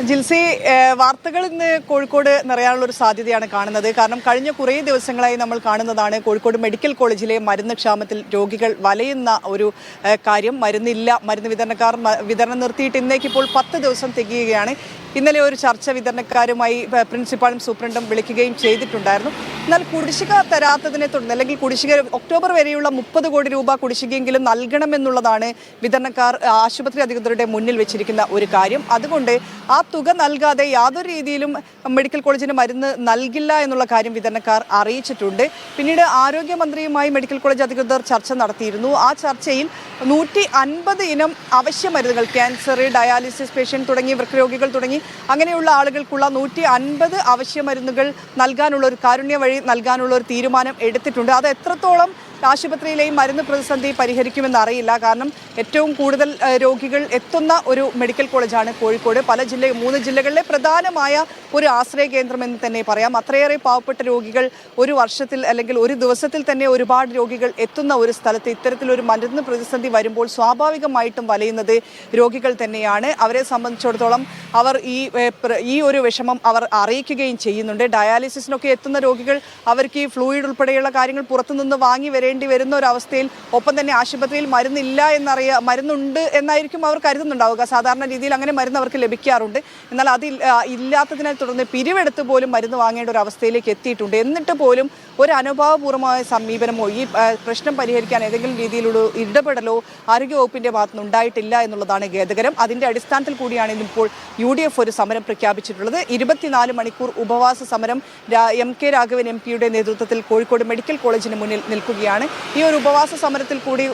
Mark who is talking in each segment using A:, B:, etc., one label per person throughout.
A: ജിൽസി, വാർത്തകൾ ഇന്ന് കോഴിക്കോട് നിറയാനുള്ള ഒരു സാധ്യതയാണ് കാണുന്നത്. കാരണം കഴിഞ്ഞ കുറേ ദിവസങ്ങളായി നമ്മൾ കാണുന്നതാണ് കോഴിക്കോട് മെഡിക്കൽ കോളേജിലെ മരുന്ന് ക്ഷാമത്തിൽ രോഗികൾ വലയുന്ന ഒരു കാര്യം. മരുന്നില്ല, മരുന്ന് വിതരണക്കാർ വിതരണം നിർത്തിയിട്ട് ഇന്നേക്കിപ്പോൾ 10 ദിവസം തികയുകയാണ്. ഇന്നലെ ഒരു ചർച്ച വിതരണക്കാരുമായി പ്രിൻസിപ്പാളും സൂപ്രണ്ടും വിളിക്കുകയും ചെയ്തിട്ടുണ്ടായിരുന്നു. എന്നാൽ കുടിശ്ശിക തരാത്തതിനെ തുടർന്ന്, അല്ലെങ്കിൽ കുടിശ്ശിക ഒക്ടോബർ വരെയുള്ള 30 കോടി രൂപ കുടിശ്ശികയെങ്കിലും നൽകണമെന്നുള്ളതാണ് വിതരണക്കാർ ആശുപത്രി അധികൃതരുടെ മുന്നിൽ വെച്ചിരിക്കുന്ന ഒരു കാര്യം. അതുകൊണ്ട് ആ തുക നൽകാതെ യാതൊരു രീതിയിലും മെഡിക്കൽ കോളേജിന് മരുന്ന് നൽകില്ല എന്നുള്ള കാര്യം വിതരണക്കാർ അറിയിച്ചിട്ടുണ്ട്. പിന്നീട് ആരോഗ്യമന്ത്രിയുമായി മെഡിക്കൽ കോളേജ് അധികൃതർ ചർച്ച നടത്തിയിരുന്നു. ആ ചർച്ചയിൽ 150 ഇനം അവശ്യ മരുന്നുകൾ, ക്യാൻസർ, ഡയാലിസിസ് പേഷ്യൻ്റ് തുടങ്ങി വൃക്കരോഗികൾ തുടങ്ങി അങ്ങനെയുള്ള ആളുകൾക്കുള്ള 150 അവശ്യ മരുന്നുകൾ നൽകാനുള്ള ഒരു കാരുണ്യ വഴി നൽകാനുള്ള ഒരു തീരുമാനം എടുത്തിട്ടുണ്ട്. അത് എത്രത്തോളം ആശുപത്രിയിലെയും മരുന്ന് പ്രതിസന്ധി പരിഹരിക്കുമെന്ന് അറിയില്ല. കാരണം ഏറ്റവും കൂടുതൽ രോഗികൾ എത്തുന്ന ഒരു മെഡിക്കൽ കോളേജാണ് കോഴിക്കോട്. 3 ജില്ലകളിലെ പ്രധാനമായ ഒരു ആശ്രയ കേന്ദ്രം എന്ന് തന്നെ പറയാം. അത്രയേറെ പാവപ്പെട്ട രോഗികൾ ഒരു വർഷത്തിൽ അല്ലെങ്കിൽ ഒരു ദിവസത്തിൽ തന്നെ ഒരുപാട് രോഗികൾ എത്തുന്ന ഒരു സ്ഥലത്ത് ഇത്തരത്തിലൊരു മരുന്ന് പ്രതിസന്ധി വരുമ്പോൾ സ്വാഭാവികമായിട്ടും വലയുന്നത് രോഗികൾ തന്നെയാണ്. അവരെ സംബന്ധിച്ചിടത്തോളം അവർ ഈ ഒരു വിഷമം അവർ അറിയിക്കുകയും ചെയ്യുന്നുണ്ട്. ഡയാലിസിസിനൊക്കെ എത്തുന്ന രോഗികൾ അവർക്ക് ഈ ഫ്ലൂയിഡ് ഉൾപ്പെടെയുള്ള കാര്യങ്ങൾ പുറത്തുനിന്ന് വാങ്ങി വരേണ്ടി വരുന്ന ഒരവസ്ഥയിൽ, ഒപ്പം തന്നെ ആശുപത്രിയിൽ മരുന്നില്ല മരുന്നുണ്ട് എന്നായിരിക്കും അവർ കരുതുന്നുണ്ടാവുക. സാധാരണ രീതിയിൽ അങ്ങനെ മരുന്ന് അവർക്ക് ലഭിക്കാറുണ്ട്. എന്നാൽ അത് ഇല്ലാത്തതിനെ തുടർന്ന് പിരിവെടുത്ത് പോലും മരുന്ന് വാങ്ങേണ്ട ഒരു അവസ്ഥയിലേക്ക് എത്തിയിട്ടുണ്ട്. എന്നിട്ട് പോലും ഒരു അനുഭാവപൂർവമായ സമീപനമോ ഈ പ്രശ്നം പരിഹരിക്കാൻ ഏതെങ്കിലും രീതിയിലുള്ള ഇടപെടലോ ആരോഗ്യവകുപ്പിന്റെ ഭാഗത്തുനിന്ന് ഉണ്ടായിട്ടില്ല എന്നുള്ളതാണ് ഖേദകരം. അതിന്റെ അടിസ്ഥാനത്തിൽ കൂടിയാണ് ഇന്നിപ്പോൾ UDF ഒരു സമരം പ്രഖ്യാപിച്ചിട്ടുള്ളത്. 24 മണിക്കൂർ ഉപവാസ സമരം MK രാഘവൻ MP-യുടെ നേതൃത്വത്തിൽ കോഴിക്കോട് മെഡിക്കൽ കോളേജിന് മുന്നിൽ നിൽക്കുകയാണ്. ഈ ഒരു ഉപവാസ സമരത്തിൽ കൂടി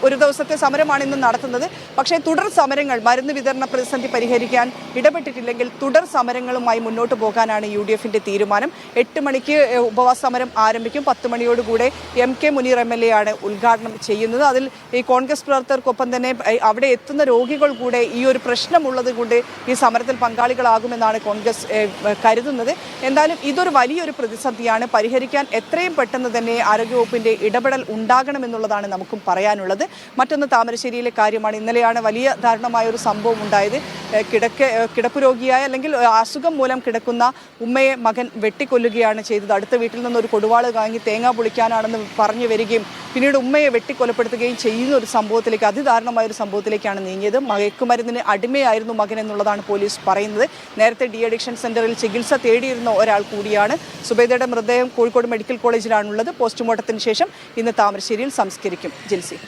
A: ഒരു ദിവസത്തെ സമരമാണ് ഇന്ന് നടത്തുന്നത്. പക്ഷേ തുടർ സമരങ്ങൾ, മരുന്ന് വിതരണ പ്രതിസന്ധി പരിഹരിക്കാൻ ഇടപെട്ടിട്ടില്ലെങ്കിൽ തുടർ സമരങ്ങളുമായി മുന്നോട്ട് പോകാനാണ് UDFന്റെ തീരുമാനം. 8 മണിക്ക് ഉപവാസ സമരം ആരംഭിക്കും. 10 മണിയോടുകൂടെ MK മുനീർ MLA ആണ് ഉദ്ഘാടനം ചെയ്യുന്നത്. അതിൽ ഈ കോൺഗ്രസ് പ്രവർത്തകർക്കൊപ്പം തന്നെ അവിടെ എത്തുന്ന രോഗികൾ കൂടെ ഈ ഒരു പ്രശ്നമുള്ളത് കൊണ്ട് ഈ സമരത്തിൽ പങ്കാളികളാകുമെന്നാണ് കോൺഗ്രസ് കരുതുന്നത്. എന്തായാലും ഇതൊരു വലിയൊരു പ്രതിസന്ധിയാണ്. പരിഹരിക്കാൻ എത്രയും പെട്ടെന്ന് തന്നെ ആരോഗ്യവകുപ്പിന്റെ ഇടപെടൽ ഉണ്ടാകണമെന്നുള്ളതാണ് നമുക്കും പറയാനുള്ളത്. മറ്റൊന്ന് താമരശ്ശേരിയിലെ കാര്യമാണ്. ഇന്നലെയാണ് വലിയ ദാരുണമായ ഒരു സംഭവം ഉണ്ടായത്. കിടപ്പ് രോഗിയായ അല്ലെങ്കിൽ അസുഖം മൂലം കിടക്കുന്ന ഉമ്മയെ മകൻ വെട്ടിക്കൊല്ലുകയാണ് ചെയ്തത്. അടുത്ത വീട്ടിൽ നിന്ന് ഒരു കൊടുവാള് വാങ്ങി തേങ്ങ പൊളിക്കാനാണെന്ന് പറഞ്ഞു വരികയും പിന്നീട് ഉമ്മയെ വെട്ടിക്കൊലപ്പെടുത്തുകയും ചെയ്യുന്ന ഒരു സംഭവത്തിലേക്ക്, അതിദാരുണമായ ഒരു സംഭവത്തിലേക്കാണ് നീങ്ങിയത്. മയക്കുമരുന്നിന് അടിമയായിരുന്നു മകൻ എന്നുള്ളതാണ് പോലീസ് പറയുന്നത്. നേരത്തെ ഡി അഡിക്ഷൻ സെന്ററിൽ ചികിത്സ തേടിയിരുന്ന ഒരാൾ കൂടിയാണ്. സുബൈദയുടെ മൃതദേഹം കോഴിക്കോട് മെഡിക്കൽ കോളേജിലാണുള്ളത്. പോസ്റ്റ്മോർട്ടത്തിന് ശേഷം ഇന്ന് താമരശ്ശേരിയിൽ സംസ്കരിക്കും. ജിൽസി.